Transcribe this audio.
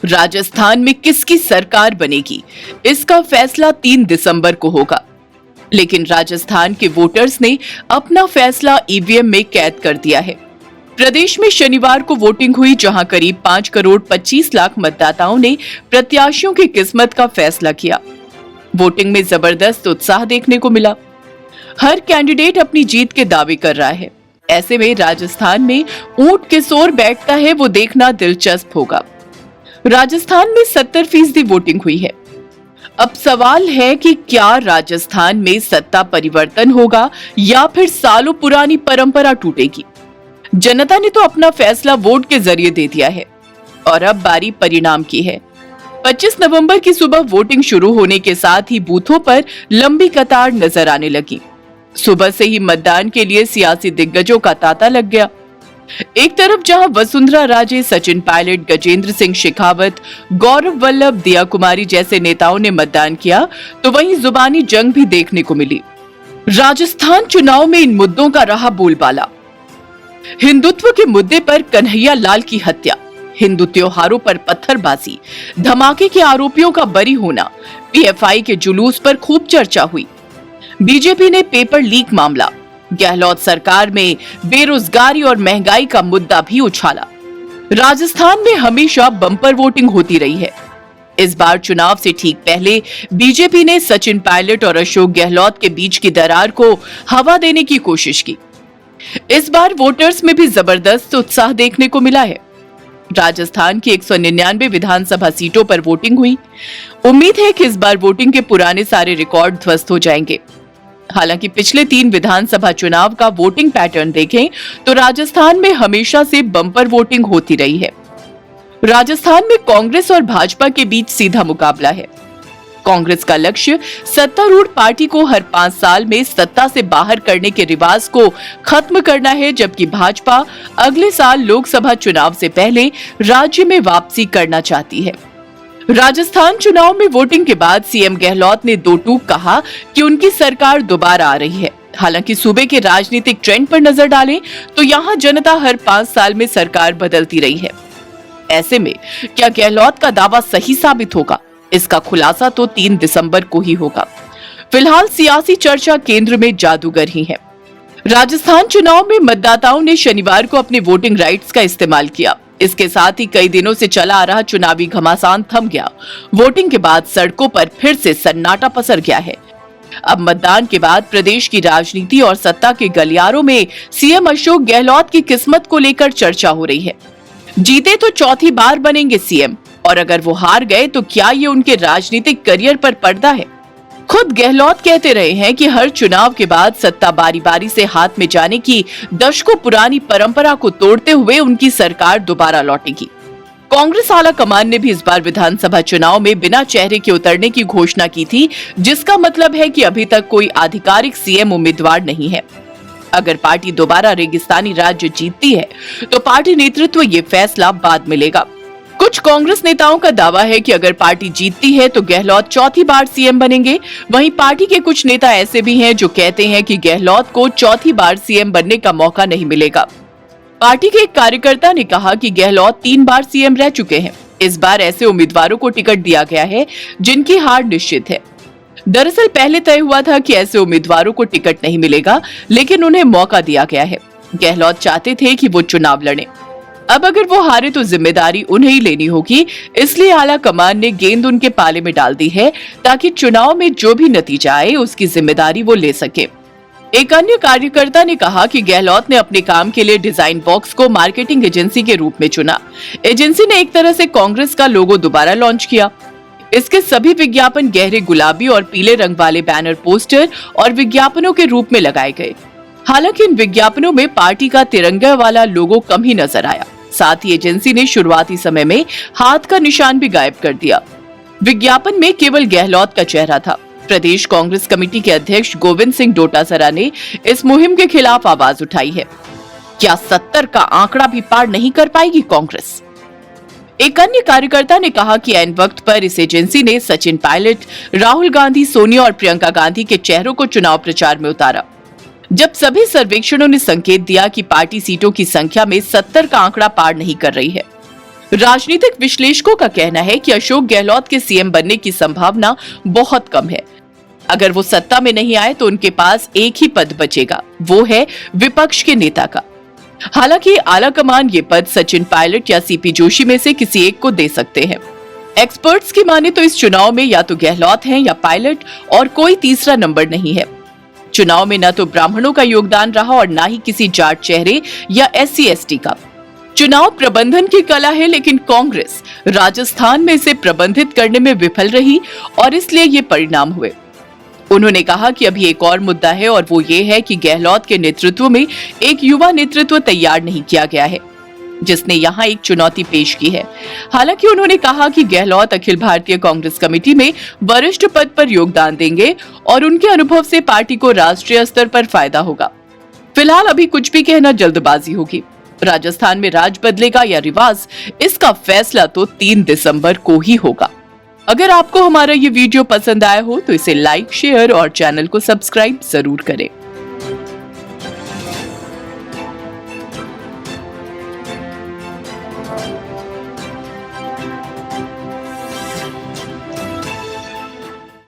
राजस्थान में किसकी सरकार बनेगी, इसका फैसला 3 दिसंबर को होगा। लेकिन राजस्थान के वोटर्स ने अपना फैसला ईवीएम में कैद कर दिया है। प्रदेश में शनिवार को वोटिंग हुई, जहां करीब 5 करोड़ 25 लाख मतदाताओं ने प्रत्याशियों की किस्मत का फैसला किया। वोटिंग में जबरदस्त उत्साह देखने को मिला। हर कैंडिडेट अपनी जीत के दावे कर रहा है। ऐसे में राजस्थान में ऊंट किस ओर बैठता है, वो देखना दिलचस्प होगा। राजस्थान में 70% वोटिंग हुई है। अब सवाल है कि क्या राजस्थान में सत्ता परिवर्तन होगा या फिर सालों पुरानी परंपरा टूटेगी। जनता ने तो अपना फैसला वोट के जरिए दे दिया है और अब बारी परिणाम की है। 25 नवंबर की सुबह वोटिंग शुरू होने के साथ ही बूथों पर लंबी कतार नजर आने लगी। सुबह से ही मतदान के लिए सियासी दिग्गजों का तांता लग गया। एक तरफ जहां वसुंधरा राजे, सचिन पायलट, गजेंद्र सिंह शेखावत, गौरव वल्लभ, दिया कुमारी जैसे नेताओं ने मतदान किया, तो वहीं जुबानी जंग भी देखने को मिली। राजस्थान चुनाव में इन मुद्दों का रहा बोलबाला। हिंदुत्व के मुद्दे पर कन्हैया लाल की हत्या, हिंदू त्योहारों पर पत्थरबाजी, धमाके के आरोपियों का बरी होना, पीएफआई के जुलूस पर खूब चर्चा हुई। बीजेपी ने पेपर लीक मामला, गहलोत सरकार में बेरोजगारी और महंगाई का मुद्दा भी उछाला। राजस्थान में हमेशा बम्पर वोटिंग होती रही है। इस बार चुनाव से ठीक पहले बीजेपी ने सचिन पायलट और अशोक गहलोत के बीच की दरार को हवा देने की कोशिश की। इस बार वोटर्स में भी जबरदस्त उत्साह देखने को मिला है। राजस्थान की 199 विधानसभा सीटों पर वोटिंग हुई। उम्मीद है कि इस बार वोटिंग के पुराने सारे रिकॉर्ड ध्वस्त हो जाएंगे। हालांकि पिछले 3 विधानसभा चुनाव का वोटिंग पैटर्न देखें तो राजस्थान में हमेशा से बम्पर वोटिंग होती रही है। राजस्थान में कांग्रेस और भाजपा के बीच सीधा मुकाबला है। कांग्रेस का लक्ष्य सत्तारूढ़ पार्टी को हर 5 साल में सत्ता से बाहर करने के रिवाज को खत्म करना है, जबकि भाजपा अगले साल लोकसभा चुनाव से पहले राज्य में वापसी करना चाहती है। राजस्थान चुनाव में वोटिंग के बाद सीएम गहलोत ने 2 टूक कहा कि उनकी सरकार दोबारा आ रही है। हालांकि सूबे के राजनीतिक ट्रेंड पर नजर डालें तो यहां जनता हर 5 साल में सरकार बदलती रही है। ऐसे में क्या गहलोत का दावा सही साबित होगा, इसका खुलासा तो 3 दिसंबर को ही होगा। फिलहाल सियासी चर्चा केंद्र में जादूगर ही है। राजस्थान चुनाव में मतदाताओं ने शनिवार को अपने वोटिंग राइट्स का इस्तेमाल किया। इसके साथ ही कई दिनों से चला आ रहा चुनावी घमासान थम गया। वोटिंग के बाद सड़कों पर फिर से सन्नाटा पसर गया है। अब मतदान के बाद प्रदेश की राजनीति और सत्ता के गलियारों में सीएम अशोक गहलोत की किस्मत को लेकर चर्चा हो रही है। जीते तो चौथी बार बनेंगे सीएम, और अगर वो हार गए तो क्या ये उनके राजनीतिक करियर पर पर्दा है। खुद गहलोत कहते रहे हैं कि हर चुनाव के बाद सत्ता बारी बारी से हाथ में जाने की दशकों पुरानी परंपरा को तोड़ते हुए उनकी सरकार दोबारा लौटेगी। कांग्रेस आला कमान ने भी इस बार विधानसभा चुनाव में बिना चेहरे के उतरने की घोषणा की थी, जिसका मतलब है कि अभी तक कोई आधिकारिक सीएम उम्मीदवार नहीं है। अगर पार्टी दोबारा रेगिस्तानी राज्य जीतती है तो पार्टी नेतृत्व ये फैसला बाद में लेगा। कुछ कांग्रेस नेताओं का दावा है कि अगर पार्टी जीतती है तो गहलोत चौथी बार सीएम बनेंगे। वहीं पार्टी के कुछ नेता ऐसे भी हैं जो कहते हैं कि गहलोत को चौथी बार सीएम बनने का मौका नहीं मिलेगा। पार्टी के एक कार्यकर्ता ने कहा कि गहलोत 3 बार सीएम रह चुके हैं। इस बार ऐसे उम्मीदवारों को टिकट दिया गया है जिनकी हार निश्चित है। दरअसल पहले तय हुआ था कि ऐसे उम्मीदवारों को टिकट नहीं मिलेगा, लेकिन उन्हें मौका दिया गया है। गहलोत चाहते थे कि वो चुनाव लड़ें। अब अगर वो हारे तो जिम्मेदारी उन्हें ही लेनी होगी, इसलिए आला कमान ने गेंद उनके पाले में डाल दी है ताकि चुनाव में जो भी नतीजा आए उसकी जिम्मेदारी वो ले सके। एक अन्य कार्यकर्ता ने कहा कि गहलोत ने अपने काम के लिए डिजाइन बॉक्स को मार्केटिंग एजेंसी के रूप में चुना। एजेंसी ने एक तरह से कांग्रेस का लोगो दोबारा लॉन्च किया। इसके सभी विज्ञापन गहरे गुलाबी और पीले रंग वाले बैनर, पोस्टर और विज्ञापनों के रूप में लगाए गए। हालांकि इन विज्ञापनों में पार्टी का तिरंगा वाला लोगो कम ही नजर आया। साथ ही एजेंसी ने शुरुआती समय में हाथ का निशान भी गायब कर दिया। विज्ञापन में केवल गहलोत का चेहरा था। प्रदेश कांग्रेस कमेटी के अध्यक्ष गोविंद सिंह डोटासरा ने इस मुहिम के खिलाफ आवाज उठाई है। क्या 70 का आंकड़ा भी पार नहीं कर पाएगी कांग्रेस? एक अन्य कार्यकर्ता ने कहा कि ऐन वक्त पर इस एजेंसी ने सचिन पायलट, राहुल गांधी, सोनिया और प्रियंका गांधी के चेहरों को चुनाव प्रचार में उतारा। जब सभी सर्वेक्षणों ने संकेत दिया कि पार्टी सीटों की संख्या में 70 का आंकड़ा पार नहीं कर रही है। राजनीतिक विश्लेषकों का कहना है कि अशोक गहलोत के सीएम बनने की संभावना बहुत कम है। अगर वो सत्ता में नहीं आए तो उनके पास एक ही पद बचेगा, वो है विपक्ष के नेता का। हालांकि आलाकमान ये पद सचिन पायलट या सीपी जोशी में से किसी एक को दे सकते हैं। एक्सपर्ट्स की माने तो इस चुनाव में या तो गहलोत हैं या पायलट, और कोई तीसरा नंबर नहीं है। चुनाव में न तो ब्राह्मणों का योगदान रहा और न ही किसी जाट चेहरे या SC/ST का। चुनाव प्रबंधन की कला है, लेकिन कांग्रेस राजस्थान में इसे प्रबंधित करने में विफल रही और इसलिए ये परिणाम हुए। उन्होंने कहा कि अभी एक और मुद्दा है और वो ये है कि गहलोत के नेतृत्व में एक युवा नेतृत्व तैयार नहीं किया गया है, जिसने यहाँ एक चुनौती पेश की है। हालांकि उन्होंने कहा कि गहलोत अखिल भारतीय कांग्रेस कमेटी में वरिष्ठ पद पर योगदान देंगे और उनके अनुभव से पार्टी को राष्ट्रीय स्तर पर फायदा होगा। फिलहाल अभी कुछ भी कहना जल्दबाजी होगी। राजस्थान में राज बदलेगा या रिवाज, इसका फैसला तो 3 दिसंबर को ही होगा। अगर आपको हमारा ये वीडियो पसंद आया हो तो इसे लाइक, शेयर और चैनल को सब्सक्राइब जरूर करें।